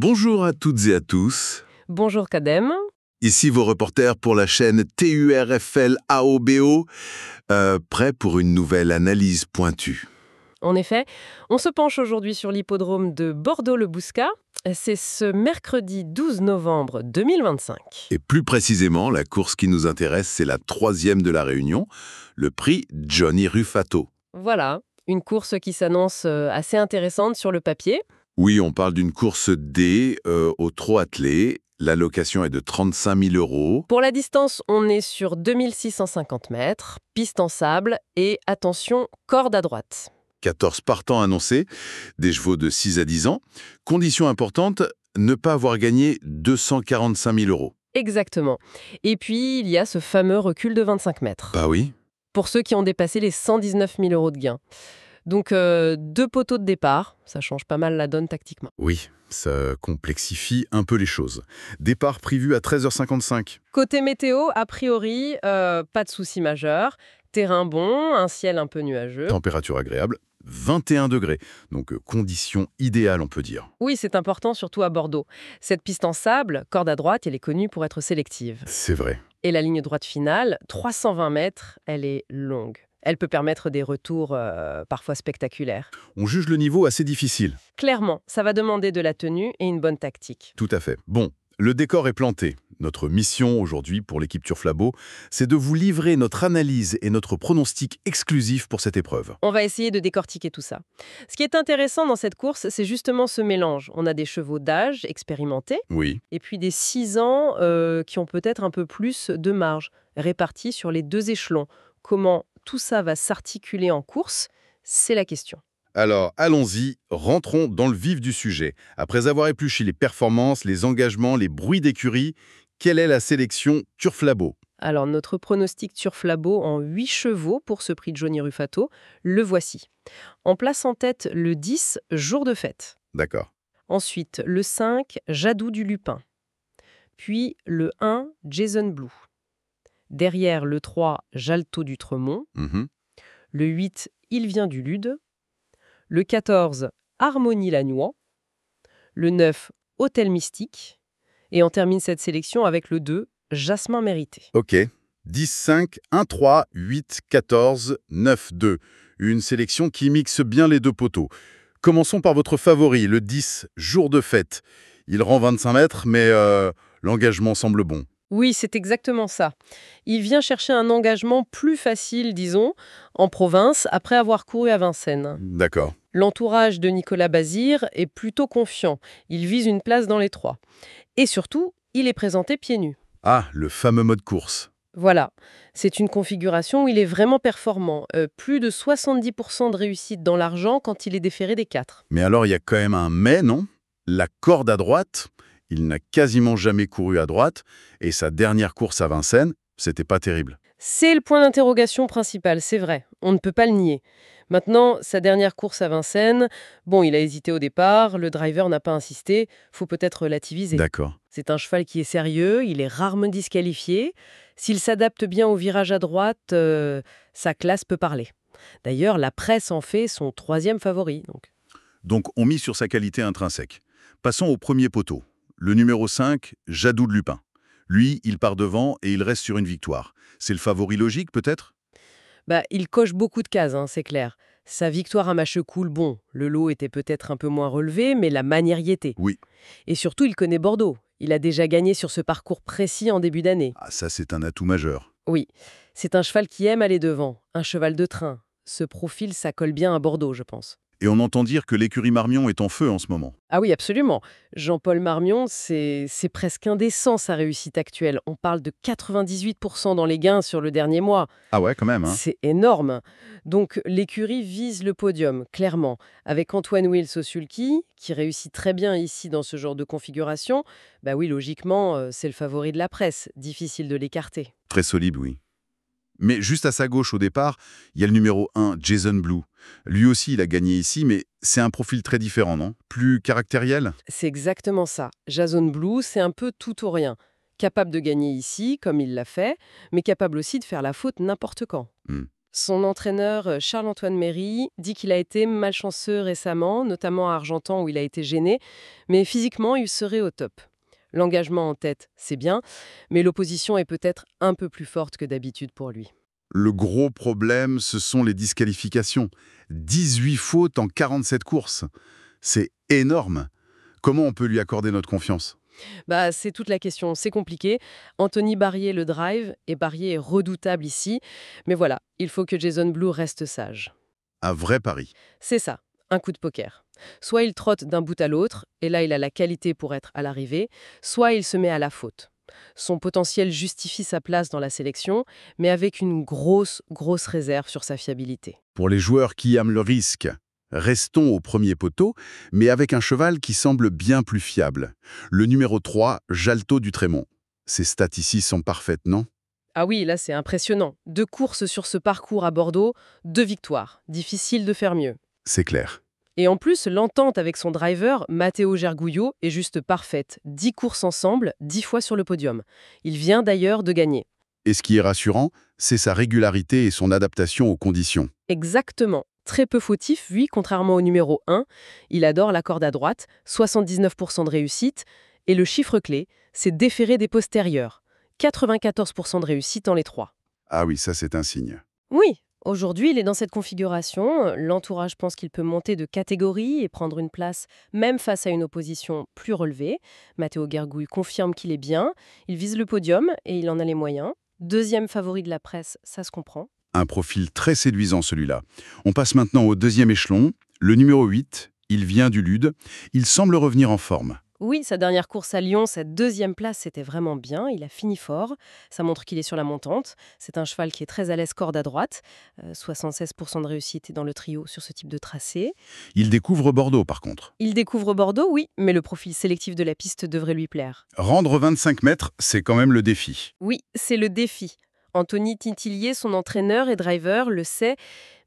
Bonjour à toutes et à tous. Bonjour Kadem. Ici vos reporters pour la chaîne TURFL AOBO, prêts pour une nouvelle analyse pointue. En effet, on se penche aujourd'hui sur l'hippodrome de Bordeaux-le-Bouscat. C'est ce mercredi 12 novembre 2025. Et plus précisément, la course qui nous intéresse, c'est la 3e de la réunion, le prix Johnny Ruffato. Voilà, une course qui s'annonce assez intéressante sur le papier. Oui, on parle d'une course D au trot attelé. L'allocation est de 35 000 €. Pour la distance, on est sur 2650 mètres, piste en sable et, attention, corde à droite. 14 partants annoncés, des chevaux de 6 à 10 ans. Condition importante, ne pas avoir gagné 245 000 €. Exactement. Et puis, il y a ce fameux recul de 25 mètres. Bah oui. Pour ceux qui ont dépassé les 119 000 € de gain. Donc, 2 poteaux de départ, ça change pas mal la donne tactiquement. Oui, ça complexifie un peu les choses. Départ prévu à 13h55. Côté météo, a priori, pas de souci majeur. Terrain bon, un ciel un peu nuageux. Température agréable, 21 degrés. Donc condition idéale, on peut dire. Oui, c'est important, surtout à Bordeaux. Cette piste en sable, corde à droite, elle est connue pour être sélective. C'est vrai. Et la ligne droite finale, 320 mètres, elle est longue. Elle peut permettre des retours parfois spectaculaires. On juge le niveau assez difficile. Clairement, ça va demander de la tenue et une bonne tactique. Tout à fait. Bon, le décor est planté. Notre mission aujourd'hui pour l'équipe Turflabo, c'est de vous livrer notre analyse et notre pronostic exclusif pour cette épreuve. On va essayer de décortiquer tout ça. Ce qui est intéressant dans cette course, c'est justement ce mélange. On a des chevaux d'âge expérimentés, Oui, et puis des 6 ans qui ont peut-être un peu plus de marge, répartis sur les 2 échelons. Comment tout ça va s'articuler en course, c'est la question. alors allons-y, rentrons dans le vif du sujet. Après avoir épluché les performances, les engagements, les bruits d'écurie, quelle est la sélection Turflabo? Alors, notre pronostic Turflabo en 8 chevaux pour ce prix de Johnny Ruffato, le voici. En place en tête le 10, Jour de fête. D'accord. Ensuite, le 5, Jadou du Lupin. Puis le 1, Jason Blue. Derrière, le 3, Jalto du Tremont. Mhm. Le 8, Il vient du Lude. Le 14, Harmonie Lagnois. Le 9, Hôtel Mystique. Et on termine cette sélection avec le 2, Jasmin Mérité. Ok. 10, 5, 1, 3, 8, 14, 9, 2. Une sélection qui mixe bien les deux poteaux. Commençons par votre favori, le 10, Jour de fête. Il rend 25 mètres, mais l'engagement semble bon. Oui, c'est exactement ça. Il vient chercher un engagement plus facile, disons, en province, après avoir couru à Vincennes. D'accord. L'entourage de Nicolas Bazir est plutôt confiant. Il vise une place dans les 3. Et surtout, il est présenté pieds nus. Ah, le fameux mode course. Voilà, c'est une configuration où il est vraiment performant. Plus de 70% de réussite dans l'argent quand il est déféré des 4. Mais alors, il y a quand même un mais, non? La corde à droite, il n'a quasiment jamais couru à droite, et sa dernière course à Vincennes, c'était pas terrible. C'est le point d'interrogation principal, c'est vrai. On ne peut pas le nier. Maintenant, sa dernière course à Vincennes, bon, il a hésité au départ, le driver n'a pas insisté, faut peut-être relativiser. D'accord. C'est un cheval qui est sérieux, il est rarement disqualifié. S'il s'adapte bien au virage à droite, sa classe peut parler. D'ailleurs, la presse en fait son 3e favori. Donc, on mise sur sa qualité intrinsèque. Passons au premier poteau. Le numéro 5, Jadou de Lupin. Lui, il part devant et il reste sur une victoire. C'est le favori logique, peut-être? Il coche beaucoup de cases, c'est clair. Sa victoire à Machecoul, bon, le lot était peut-être un peu moins relevé, mais la manière y était. Oui. Et surtout, il connaît Bordeaux. Il a déjà gagné sur ce parcours précis en début d'année. Ah, ça, c'est un atout majeur. Oui, c'est un cheval qui aime aller devant, un cheval de train. Ce profil, ça colle bien à Bordeaux, je pense. Et on entend dire que l'écurie Marmion est en feu en ce moment. Ah oui, absolument. Jean-Paul Marmion, c'est presque indécent sa réussite actuelle. On parle de 98% dans les gains sur le dernier mois. Ah ouais, quand même, hein. C'est énorme. Donc l'écurie vise le podium, clairement. Avec Antoine Wills au sulky, qui réussit très bien ici dans ce genre de configuration, bah oui, logiquement, c'est le favori de la presse. Difficile de l'écarter. Très solide, oui. Mais juste à sa gauche au départ, il y a le numéro 1, Jason Blue. Lui aussi, il a gagné ici, mais c'est un profil très différent, non? Plus caractériel? C'est exactement ça. Jason Blue, c'est un peu tout ou rien. Capable de gagner ici, comme il l'a fait, mais capable aussi de faire la faute n'importe quand. Hmm. Son entraîneur, Charles-Antoine Méry, dit qu'il a été malchanceux récemment, notamment à Argentan où il a été gêné, mais physiquement, il serait au top. L'engagement en tête, c'est bien, mais l'opposition est peut-être un peu plus forte que d'habitude pour lui. Le gros problème, ce sont les disqualifications. 18 fautes en 47 courses. C'est énorme. Comment on peut lui accorder notre confiance? Bah, c'est toute la question, c'est compliqué. Anthony Barrier le drive, et Barrier est redoutable ici. Mais voilà, il faut que Jason Blue reste sage. Un vrai pari. C'est ça, un coup de poker. Soit il trotte d'un bout à l'autre, et là il a la qualité pour être à l'arrivée, soit il se met à la faute. Son potentiel justifie sa place dans la sélection, mais avec une grosse réserve sur sa fiabilité. Pour les joueurs qui aiment le risque, restons au premier poteau, mais avec un cheval qui semble bien plus fiable. Le numéro 3, Jalto du Trémont. Ses stats ici sont parfaites, non? Ah oui, là c'est impressionnant. 2 courses sur ce parcours à Bordeaux, 2 victoires. Difficile de faire mieux. C'est clair. Et en plus, l'entente avec son driver, Matteo Gergouillot, est juste parfaite. 10 courses ensemble, 10 fois sur le podium. Il vient d'ailleurs de gagner. Et ce qui est rassurant, c'est sa régularité et son adaptation aux conditions. Exactement. Très peu fautif, lui, contrairement au numéro 1. Il adore la corde à droite, 79% de réussite. Et le chiffre clé, c'est déférer des postérieurs. 94% de réussite dans les 3. Ah oui, ça c'est un signe. Oui, aujourd'hui, il est dans cette configuration. L'entourage pense qu'il peut monter de catégorie et prendre une place, même face à une opposition plus relevée. Matteo Gergouille confirme qu'il est bien. Il vise le podium et il en a les moyens. Deuxième favori de la presse, ça se comprend. Un profil très séduisant celui-là. On passe maintenant au deuxième échelon. Le numéro 8, il vient du Lude. Il semble revenir en forme. Oui, sa dernière course à Lyon, cette deuxième place, c'était vraiment bien. Il a fini fort. Ça montre qu'il est sur la montante. C'est un cheval qui est très à l'aise corde à droite. 76% de réussite dans le trio sur ce type de tracé. Il découvre Bordeaux par contre. Il découvre Bordeaux, oui, mais le profil sélectif de la piste devrait lui plaire. Rendre 25 mètres, c'est quand même le défi. Oui, c'est le défi. Anthony Tintillier, son entraîneur et driver, le sait,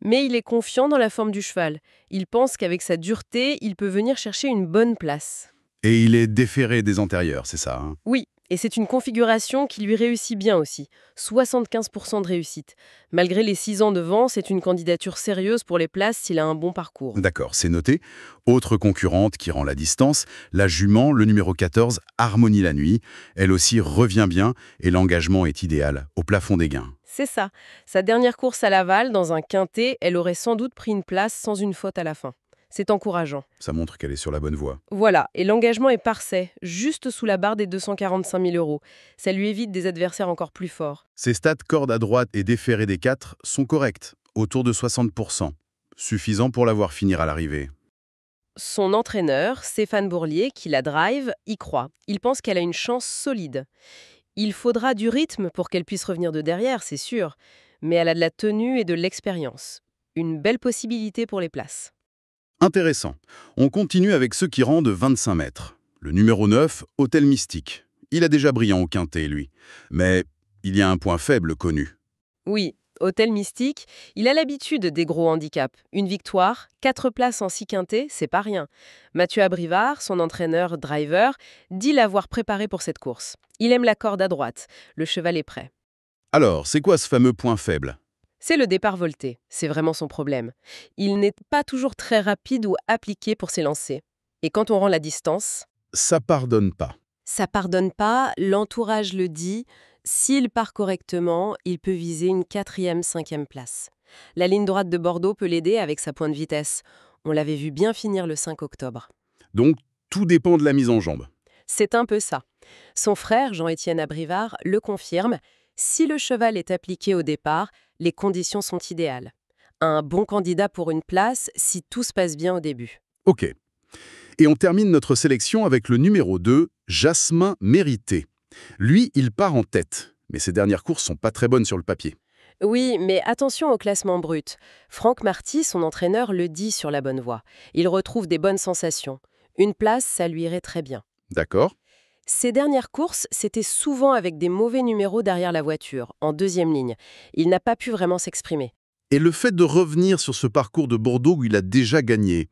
mais il est confiant dans la forme du cheval. Il pense qu'avec sa dureté, il peut venir chercher une bonne place. Et il est déféré des antérieurs, c'est ça, hein? Oui, et c'est une configuration qui lui réussit bien aussi. 75% de réussite. Malgré les 6 ans de vent, c'est une candidature sérieuse pour les places s'il a un bon parcours. D'accord, c'est noté. Autre concurrente qui rend la distance, la jument, le numéro 14, Harmonie la nuit. Elle aussi revient bien et l'engagement est idéal, au plafond des gains. C'est ça. Sa dernière course à Laval, dans un quintet, elle aurait sans doute pris une place sans une faute à la fin. C'est encourageant. Ça montre qu'elle est sur la bonne voie. Voilà, et l'engagement est parfait, juste sous la barre des 245 000 €. Ça lui évite des adversaires encore plus forts. Ses stats corde à droite et déféré des 4 sont corrects, autour de 60%. Suffisant pour la voir finir à l'arrivée. Son entraîneur, Stéphane Bourlier, qui la drive, y croit. Il pense qu'elle a une chance solide. Il faudra du rythme pour qu'elle puisse revenir de derrière, c'est sûr, mais elle a de la tenue et de l'expérience. Une belle possibilité pour les places. Intéressant. On continue avec ceux qui rendent 25 mètres. Le numéro 9, Hôtel Mystique. Il a déjà brillant au quintet, lui. Mais il y a un point faible connu. Oui, Hôtel Mystique, il a l'habitude des gros handicaps. Une victoire, 4 places en 6 quintets, c'est pas rien. Mathieu Abrivard, son entraîneur driver, dit l'avoir préparé pour cette course. Il aime la corde à droite. Le cheval est prêt. Alors, c'est quoi ce fameux point faible? C'est le départ volté, c'est vraiment son problème. Il n'est pas toujours très rapide ou appliqué pour s'élancer. Et quand on rend la distance, Ça pardonne pas. ça pardonne pas, l'entourage le dit. S'il part correctement, il peut viser une 4e, 5e place. La ligne droite de Bordeaux peut l'aider avec sa pointe de vitesse. On l'avait vu bien finir le 5 octobre. Donc, tout dépend de la mise en jambe. C'est un peu ça. Son frère, Jean-Étienne Abrivard, le confirme. Si le cheval est appliqué au départ, les conditions sont idéales. Un bon candidat pour une place si tout se passe bien au début. Ok. Et on termine notre sélection avec le numéro 2, Jasmin Mérité. Lui, il part en tête, mais ses dernières courses sont pas très bonnes sur le papier. Oui, mais attention au classement brut. Franck Marty, son entraîneur, le dit sur la bonne voie. Il retrouve des bonnes sensations. Une place, ça lui irait très bien. D'accord? Ses dernières courses, c'était souvent avec des mauvais numéros derrière la voiture, en deuxième ligne. Il n'a pas pu vraiment s'exprimer. Et le fait de revenir sur ce parcours de Bordeaux où il a déjà gagné,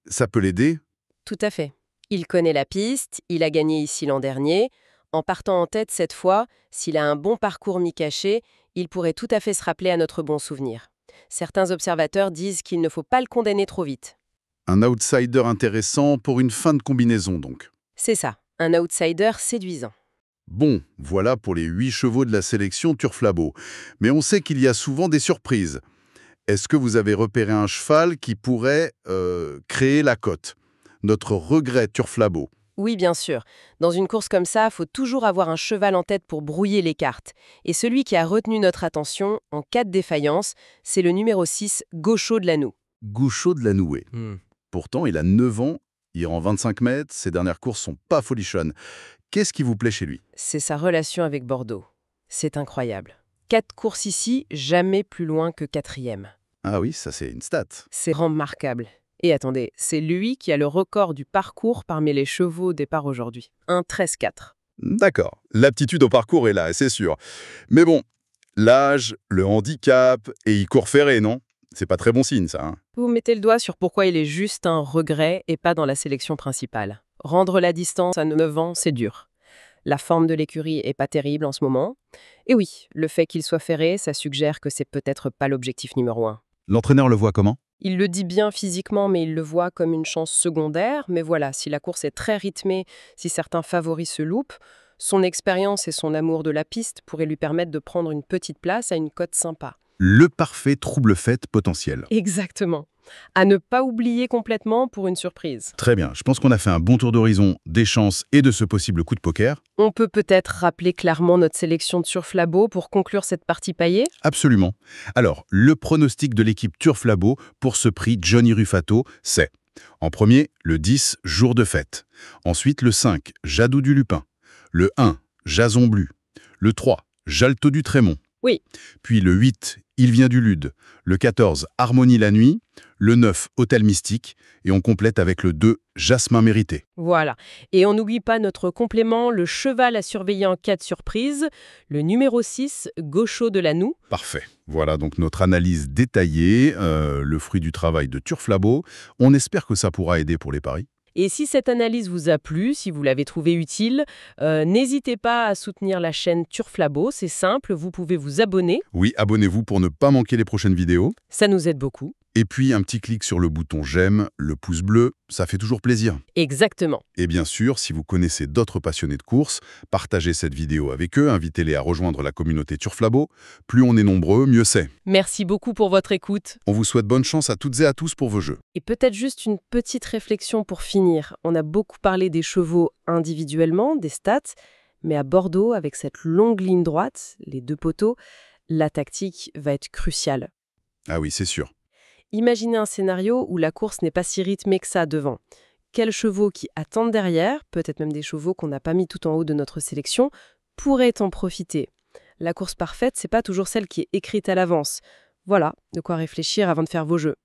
ça peut l'aider? Tout à fait. Il connaît la piste, il a gagné ici l'an dernier. En partant en tête cette fois, s'il a un bon parcours mi-caché, il pourrait tout à fait se rappeler à notre bon souvenir. Certains observateurs disent qu'il ne faut pas le condamner trop vite. Un outsider intéressant pour une fin de combinaison, donc. C'est ça, un outsider séduisant. Bon, voilà pour les 8 chevaux de la sélection Turf-Labo. Mais on sait qu'il y a souvent des surprises. Est-ce que vous avez repéré un cheval qui pourrait créer la cote? Notre regret Turf-Labo. Oui, bien sûr. Dans une course comme ça, faut toujours avoir un cheval en tête pour brouiller les cartes. Et celui qui a retenu notre attention, en cas de défaillance, c'est le numéro 6, Gaucho de Lanoux. Gaucho de la Nouée. Pourtant, il a 9 ans, il rend 25 mètres, ses dernières courses sont pas folichonnes. Qu'est-ce qui vous plaît chez lui? C'est sa relation avec Bordeaux. C'est incroyable. 4 courses ici, jamais plus loin que 4e. Ah oui, ça c'est une stat. C'est remarquable. Et attendez, c'est lui qui a le record du parcours parmi les chevaux au départ aujourd'hui. 1,13,4. D'accord, l'aptitude au parcours est là, c'est sûr. Mais bon, l'âge, le handicap, et il court ferré, non? C'est pas très bon signe, ça. Hein. Vous mettez le doigt sur pourquoi il est juste un regret et pas dans la sélection principale. Rendre la distance à 9 ans, c'est dur. La forme de l'écurie est pas terrible en ce moment. Et oui, le fait qu'il soit ferré, ça suggère que c'est peut-être pas l'objectif numéro 1. L'entraîneur le voit comment? Il le dit bien physiquement, mais il le voit comme une chance secondaire. Mais voilà, si la course est très rythmée, si certains favoris se loupent, son expérience et son amour de la piste pourraient lui permettre de prendre une petite place à une cote sympa. Le parfait trouble-fête potentiel. Exactement. À ne pas oublier complètement pour une surprise. Très bien, je pense qu'on a fait un bon tour d'horizon des chances et de ce possible coup de poker. On peut peut-être rappeler clairement notre sélection de Turf-Labo pour conclure cette partie paillée. Absolument. Alors, le pronostic de l'équipe Turf-Labo pour ce prix Johnny Ruffato, c'est en premier, le 10, Jour de fête. Ensuite, le 5, Jadou du Lupin. Le 1, Jason Blu. Le 3, Jalto du Trémont. Oui. Puis le 8, Il vient du Lude. Le 14, Harmonie la nuit. Le 9, Hôtel Mystique. Et on complète avec le 2, Jasmin Mérité. Voilà. Et on n'oublie pas notre complément, le cheval à surveiller en cas de surprise, le numéro 6, Gaucho de Lanoux. Parfait. Voilà donc notre analyse détaillée, le fruit du travail de Turf-Labo. On espère que ça pourra aider pour les paris. Et si cette analyse vous a plu, si vous l'avez trouvée utile, n'hésitez pas à soutenir la chaîne Turf-Labo. C'est simple, vous pouvez vous abonner. Oui, abonnez-vous pour ne pas manquer les prochaines vidéos. Ça nous aide beaucoup. Et puis un petit clic sur le bouton j'aime, le pouce bleu, ça fait toujours plaisir. Exactement. Et bien sûr, si vous connaissez d'autres passionnés de course, partagez cette vidéo avec eux, invitez-les à rejoindre la communauté Turf-Labo. Plus on est nombreux, mieux c'est. Merci beaucoup pour votre écoute. On vous souhaite bonne chance à toutes et à tous pour vos jeux. Et peut-être juste une petite réflexion pour finir. On a beaucoup parlé des chevaux individuellement, des stats, mais à Bordeaux, avec cette longue ligne droite, les 2 poteaux, la tactique va être cruciale. Ah oui, c'est sûr. Imaginez un scénario où la course n'est pas si rythmée que ça devant. Quels chevaux qui attendent derrière, peut-être même des chevaux qu'on n'a pas mis tout en haut de notre sélection, pourraient en profiter? La course parfaite, c'est pas toujours celle qui est écrite à l'avance. Voilà, de quoi réfléchir avant de faire vos jeux.